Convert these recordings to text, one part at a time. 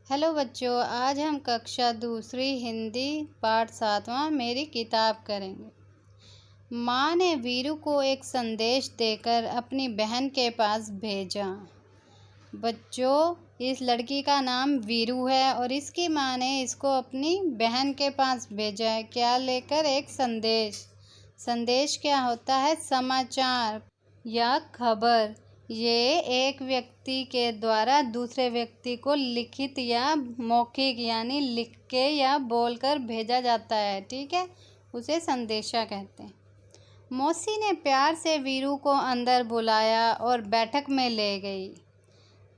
Hello बच्चों, आज हम कक्षा दूसरी हिंदी पाठ 7वां मेरी किताब करेंगे। माँ ने वीरू को एक संदेश देकर अपनी बहन के पास भेजा। बच्चों, इस लड़की का नाम वीरू है और इसकी माँ ने इसको अपनी बहन के पास भेजा है। क्या लेकर? एक संदेश। संदेश क्या होता है? समाचार या खबर। ये एक व्यक्ति के द्वारा दूसरे व्यक्ति को लिखित या मौखिक यानी लिख के या बोलकर भेजा जाता है। ठीक है, उसे संदेशा कहते हैं। मौसी ने प्यार से वीरू को अंदर बुलाया और बैठक में ले गई।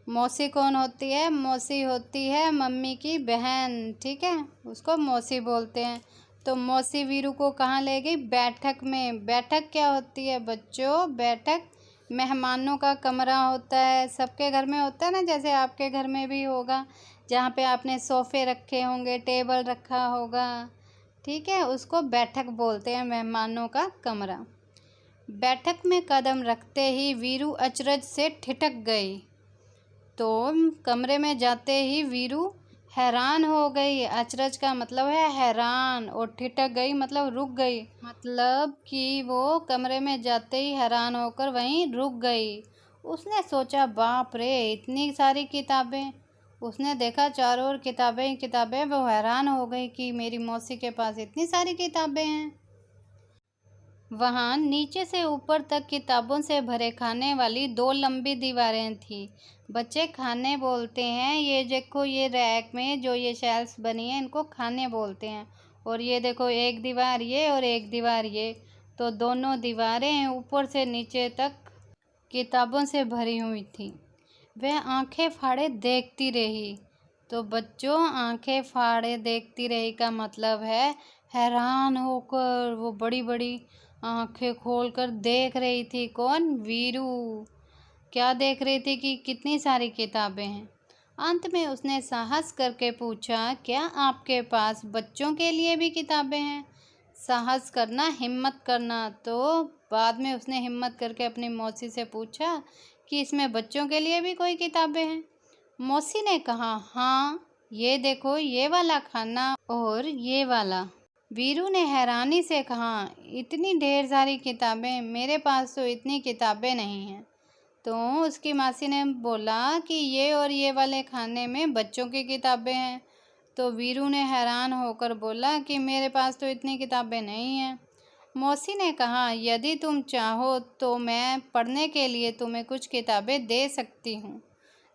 मौसी कौन होती है? मौसी होती है मम्मी की बहन। ठीक है, उसको मौसी बोलते हैं। तो मौसी वीरू को कहाँ ले गई? बैठक में। बैठक क्या होती है बच्चों? बैठक मेहमानों का कमरा होता है। सबके घर में होता है ना, जैसे आपके घर में भी होगा, जहाँ पे आपने सोफ़े रखे होंगे, टेबल रखा होगा। ठीक है, उसको बैठक बोलते हैं, मेहमानों का कमरा। बैठक में कदम रखते ही वीरू अचरज से ठिठक गई। तो कमरे में जाते ही वीरू हैरान हो गई। अचरज का मतलब है हैरान, और ठिठक गई मतलब रुक गई, मतलब कि वो कमरे में जाते ही हैरान होकर वहीं रुक गई। उसने सोचा, बाप रे, इतनी सारी किताबें। उसने देखा चारों ओर किताबें ही किताबें। वो हैरान हो गई कि मेरी मौसी के पास इतनी सारी किताबें हैं। वहाँ नीचे से ऊपर तक किताबों से भरे खाने वाली 2 लंबी दीवारें थीं। बच्चे खाने बोलते हैं। ये देखो, ये रैक में जो ये शेल्फ्स बनी हैं, इनको खाने बोलते हैं। और ये देखो, एक दीवार ये और एक दीवार ये, तो दोनों दीवारें ऊपर से नीचे तक किताबों से भरी हुई थी। वह आंखें फाड़े देखती रही। तो बच्चों, आंखें फाड़े देखती रही का मतलब है हैरान होकर वो बड़ी बड़ी आंखें खोलकर देख रही थी। कौन? वीरू। क्या देख रही थी? कि कितनी सारी किताबें हैं। अंत में उसने साहस करके पूछा, क्या आपके पास बच्चों के लिए भी किताबें हैं? साहस करना, हिम्मत करना। तो बाद में उसने हिम्मत करके अपनी मौसी से पूछा कि इसमें बच्चों के लिए भी कोई किताबें हैं? मौसी ने कहा, हाँ, ये देखो, ये वाला खाना और ये वाला। वीरू ने हैरानी से कहा, इतनी ढेर सारी किताबें? मेरे पास तो इतनी किताबें नहीं हैं। तो उसकी मासी ने बोला कि ये और ये वाले खाने में बच्चों की किताबें हैं। तो वीरू ने हैरान होकर बोला कि मेरे पास तो इतनी किताबें नहीं हैं। मौसी ने कहा, यदि तुम चाहो तो मैं पढ़ने के लिए तुम्हें कुछ किताबें दे सकती हूँ।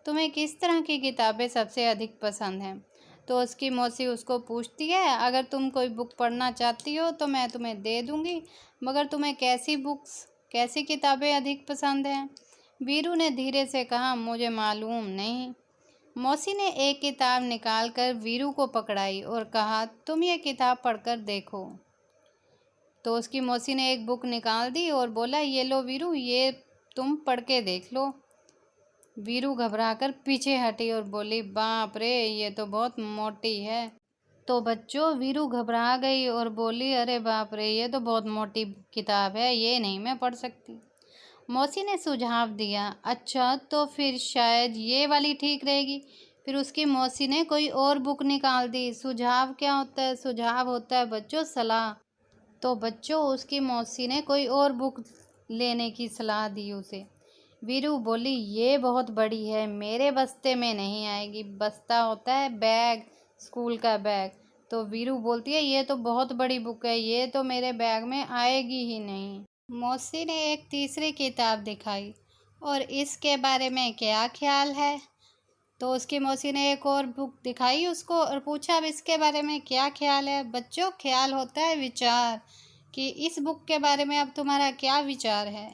तुम्हें किस तरह की किताबें सबसे अधिक पसंद हैं? तो उसकी मौसी उसको पूछती है, अगर तुम कोई बुक पढ़ना चाहती हो तो मैं तुम्हें दे दूँगी, मगर तुम्हें कैसी किताबें अधिक पसंद हैं? वीरू ने धीरे से कहा, मुझे मालूम नहीं। मौसी ने एक किताब निकालकर वीरू को पकड़ाई और कहा, तुम ये किताब पढ़कर देखो। तो उसकी मौसी ने एक बुक निकाल दी और बोला, ये लो वीरू, ये तुम पढ़ के देख लो। वीरू घबराकर पीछे हटी और बोली, बाप रे, ये तो बहुत मोटी है। तो बच्चों, वीरू घबरा गई और बोली, अरे बाप रे, ये तो बहुत मोटी किताब है, ये नहीं मैं पढ़ सकती। मौसी ने सुझाव दिया, अच्छा, तो फिर शायद ये वाली ठीक रहेगी। फिर उसकी मौसी ने कोई और बुक निकाल दी। सुझाव क्या होता है? सुझाव होता है बच्चों सलाह। तो बच्चों, उसकी मौसी ने कोई और बुक लेने की सलाह दी उसे। वीरू बोली, ये बहुत बड़ी है, मेरे बस्ते में नहीं आएगी। बस्ता होता है बैग, स्कूल का बैग। तो वीरू बोलती है, ये तो बहुत बड़ी बुक है, ये तो मेरे बैग में आएगी ही नहीं। मौसी ने एक तीसरी किताब दिखाई, और इसके बारे में क्या ख्याल है? तो उसकी मौसी ने एक और बुक दिखाई उसको और पूछा, अब इसके बारे में क्या ख्याल है? बच्चों, ख्याल होता है विचार, कि इस बुक के बारे में अब तुम्हारा क्या विचार है?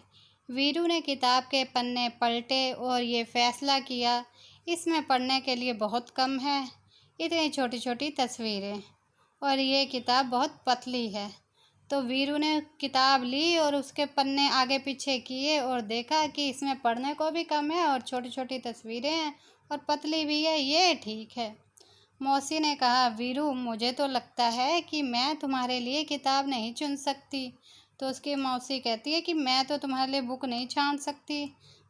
वीरू ने किताब के पन्ने पलटे और ये फैसला किया, इसमें पढ़ने के लिए बहुत कम है, इतनी छोटी छोटी तस्वीरें, और ये किताब बहुत पतली है। तो वीरू ने किताब ली और उसके पन्ने आगे पीछे किए और देखा कि इसमें पढ़ने को भी कम है और छोटी छोटी तस्वीरें हैं और पतली भी है, ये ठीक है। मौसी ने कहा, वीरू, मुझे तो लगता है कि मैं तुम्हारे लिए किताब नहीं चुन सकती। तो उसकी मौसी कहती है कि मैं तो तुम्हारे लिए बुक नहीं छांट सकती,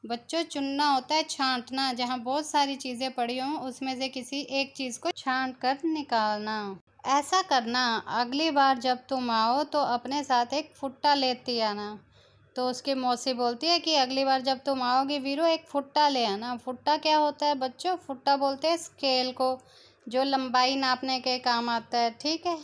बच्चों, चुनना होता है छांटना, जहाँ बहुत सारी चीज़ें पड़ी हों उसमें से किसी एक चीज़ को छांट कर निकालना। ऐसा करना, अगली बार जब तुम आओ तो अपने साथ एक फुट्टा लेती आना। तो उसकी मौसी बोलती है कि अगली बार जब तुम आओगे वीरू, एक फुट्टा ले आना। फुट्टा क्या होता है बच्चों? फुट्टा बोलते हैं स्केल को, जो लंबाई नापने के काम आता है। ठीक है।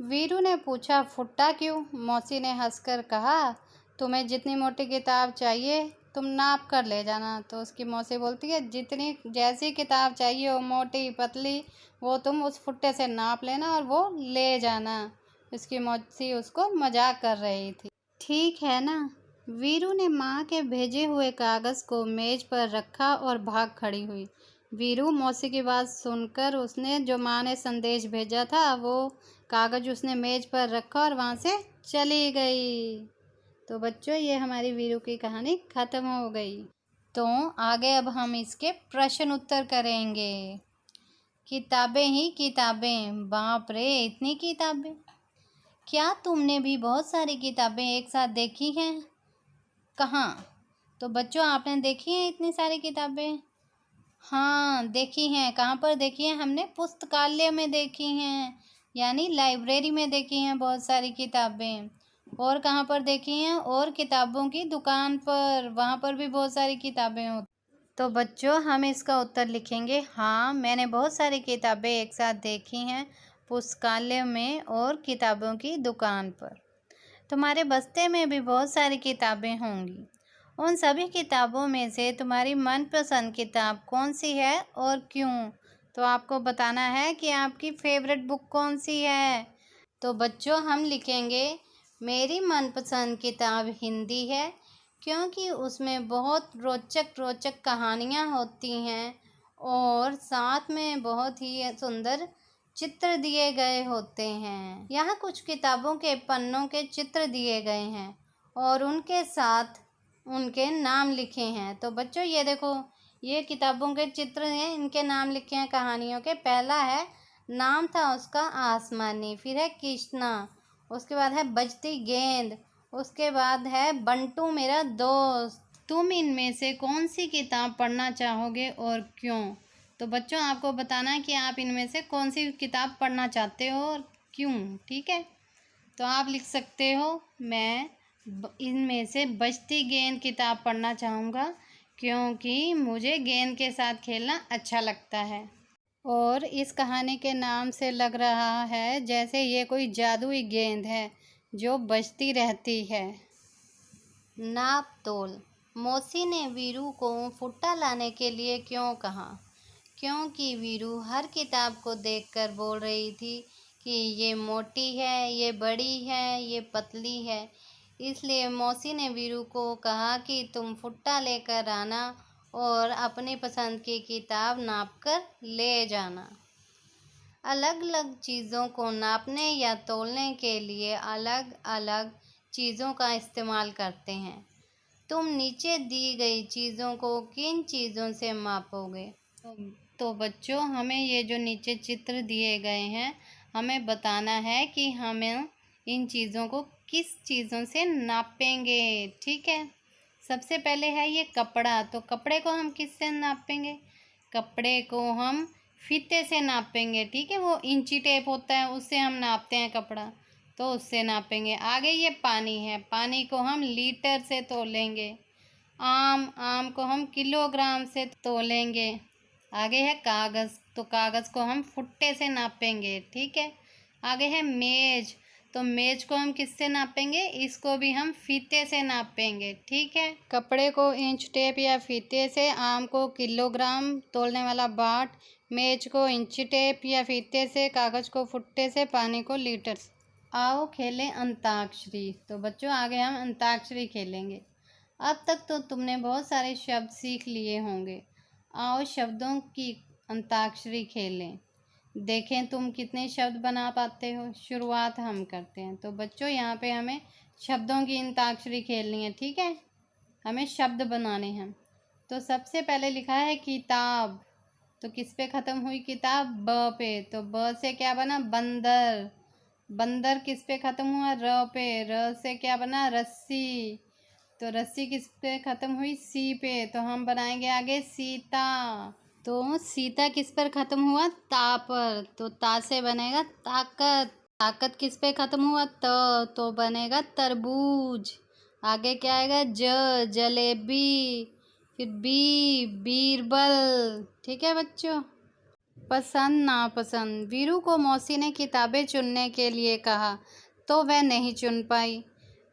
वीरू ने पूछा, फुट्टा क्यों? मौसी ने हंसकर कहा, तुम्हें जितनी मोटी किताब चाहिए तुम नाप कर ले जाना। तो उसकी मौसी बोलती है, जितनी जैसी किताब चाहिए हो, मोटी पतली, वो तुम उस फुट्टे से नाप लेना और वो ले जाना। उसकी मौसी उसको मजाक कर रही थी। ठीक है ना। वीरू ने माँ के भेजे हुए कागज़ को मेज पर रखा और भाग खड़ी हुई। वीरू मौसी की बात सुनकर उसने जो माँ ने संदेश भेजा था वो कागज़ उसने मेज पर रखा और वहाँ से चली गई। तो बच्चों, ये हमारी वीरू की कहानी ख़त्म हो गई। तो आगे अब हम इसके प्रश्न उत्तर करेंगे। किताबें ही किताबें, बाप रे इतनी किताबें! क्या तुमने भी बहुत सारी किताबें एक साथ देखी हैं? कहाँ? तो बच्चों, आपने देखी हैं इतनी सारी किताबें? हाँ, देखी हैं। कहाँ पर देखी हैं? हमने पुस्तकालय में देखी हैं, यानी लाइब्रेरी में देखी हैं बहुत सारी किताबें। और कहाँ पर देखी हैं? और किताबों की दुकान पर, वहाँ पर भी बहुत सारी किताबें होती। तो बच्चों, हम इसका उत्तर लिखेंगे, हाँ मैंने बहुत सारी किताबें एक साथ देखी हैं पुस्तकालय में और किताबों की दुकान पर। तुम्हारे बस्ते में भी बहुत सारी किताबें होंगी। उन सभी किताबों में से तुम्हारी मनपसंद किताब कौन सी है और क्यों? तो आपको बताना है कि आपकी फेवरेट बुक कौन सी है। तो बच्चों, हम लिखेंगे, मेरी मनपसंद किताब हिंदी है, क्योंकि उसमें बहुत रोचक रोचक कहानियाँ होती हैं और साथ में बहुत ही सुंदर चित्र दिए गए होते हैं। यहाँ कुछ किताबों के पन्नों के चित्र दिए गए हैं और उनके साथ उनके नाम लिखे हैं। तो बच्चों, ये देखो, ये किताबों के चित्र हैं, इनके नाम लिखे हैं कहानियों के। पहला है, नाम था उसका आसमानी, फिर है कृष्णा, उसके बाद है बजती गेंद, उसके बाद है बंटू मेरा दोस्त। तुम इनमें से कौन सी किताब पढ़ना चाहोगे और क्यों? तो बच्चों, आपको बताना है कि आप इनमें से कौन सी किताब पढ़ना चाहते हो और क्यों। ठीक है। तो आप लिख सकते हो, मैं इनमें से बजती गेंद किताब पढ़ना चाहूँगा, क्योंकि मुझे गेंद के साथ खेलना अच्छा लगता है। और इस कहानी के नाम से लग रहा है जैसे ये कोई जादुई गेंद है जो बजती रहती है। नाप तोल। मौसी ने वीरू को फुट्टा लाने के लिए क्यों कहा? क्योंकि वीरू हर किताब को देखकर बोल रही थी कि ये मोटी है, ये बड़ी है, ये पतली है। इसलिए मौसी ने वीरू को कहा कि तुम फुट्टा लेकर आना और अपनी पसंद की किताब नाप कर ले जाना। अलग अलग चीज़ों को नापने या तौलने के लिए अलग अलग चीज़ों का इस्तेमाल करते हैं। तुम नीचे दी गई चीज़ों को किन चीज़ों से मापोगे? तो बच्चों, हमें ये जो नीचे चित्र दिए गए हैं, हमें बताना है कि हमें इन चीज़ों को किस चीज़ों से नापेंगे। ठीक है। सबसे पहले है ये कपड़ा। तो कपड़े को हम किससे नापेंगे? कपड़े को हम फीते से नापेंगे। ठीक है। वो इंची टेप होता है, उससे हम नापते हैं कपड़ा, तो उससे नापेंगे। आगे ये पानी है, पानी को हम लीटर से तोलेंगे। आम को हम किलोग्राम से तोलेंगे। आगे है कागज़, तो कागज़ को हम फुट्टे से नापेंगे। ठीक है। आगे है मेज, तो मेज को हम किससे नापेंगे? इसको भी हम फीते से नापेंगे। ठीक है। कपड़े को इंच टेप या फीते से, आम को किलोग्राम तोलने वाला बाट, मेज को इंची टेप या फीते से, कागज़ को फुट्टे से, पानी को लीटर से। आओ खेलें अंताक्षरी। तो बच्चों, आगे हम अंताक्षरी खेलेंगे। अब तक तो तुमने बहुत सारे शब्द सीख लिए होंगे। आओ शब्दों की अंताक्षरी खेलें, देखें तुम कितने शब्द बना पाते हो। शुरुआत हम करते हैं। तो बच्चों, यहाँ पे हमें शब्दों की अंताक्षरी खेलनी है। ठीक है। हमें शब्द बनाने हैं। तो सबसे पहले लिखा है किताब, तो किस पे ख़त्म हुई किताब? ब पे। तो ब से क्या बना? बंदर। बंदर किस पे ख़त्म हुआ? र पे। र से क्या बना? रस्सी। तो रस्सी किस पे ख़त्म हुई? सी पे। तो हम बनाएंगे आगे सीता। तो सीता किस पर ख़त्म हुआ? ता पर। तो ता से बनेगा ताकत। ताकत किस पे ख़त्म हुआ? त। तो बनेगा तरबूज। आगे क्या आएगा? जलेबी। फिर बीरबल। ठीक है बच्चों। पसंद नापसंद। वीरू को मौसी ने किताबें चुनने के लिए कहा तो वह नहीं चुन पाई।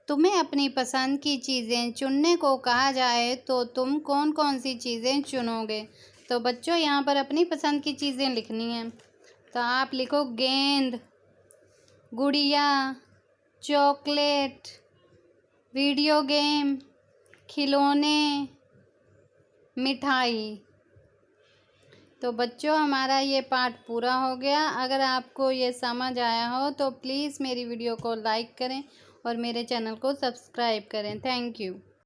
तुम्हें अपनी पसंद की चीज़ें चुनने को कहा जाए तो तुम कौन कौन सी चीज़ें चुनोगे? तो बच्चों यहाँ पर अपनी पसंद की चीज़ें लिखनी हैं। तो आप लिखो गेंद, गुड़िया, चॉकलेट, वीडियो गेम, खिलौने, मिठाई। तो बच्चों हमारा ये पाठ पूरा हो गया। अगर आपको ये समझ आया हो तो प्लीज़ मेरी वीडियो को लाइक करें और मेरे चैनल को सब्सक्राइब करें। Thank you.